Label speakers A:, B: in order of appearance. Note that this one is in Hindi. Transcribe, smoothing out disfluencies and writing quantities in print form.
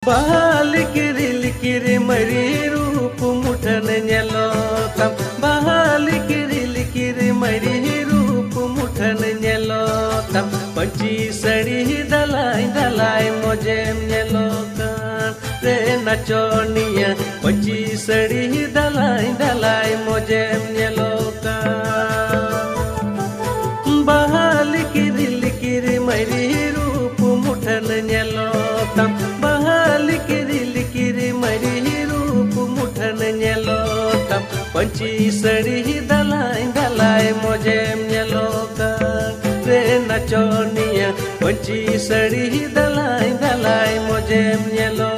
A: लिकिरी मरी रूप मुठन नेलोतम लिकिरी मरी रूप मुठन नेलोतम पंची सड़ी दलाई दलाई मोजेम नेलोकान रे नचोनिया पंची सड़ी दलाई दलाई मोजेम नेलोकान लिकिरी मरी रूप मुठन नेलोतम लिकिरी मरी रूप मुठन नेलोतम पंची सड़ी दलाई दलाई मोजेम नेलोकान रे नचोनिया पंची सड़ी दलाई दलाई मोजेम नेलो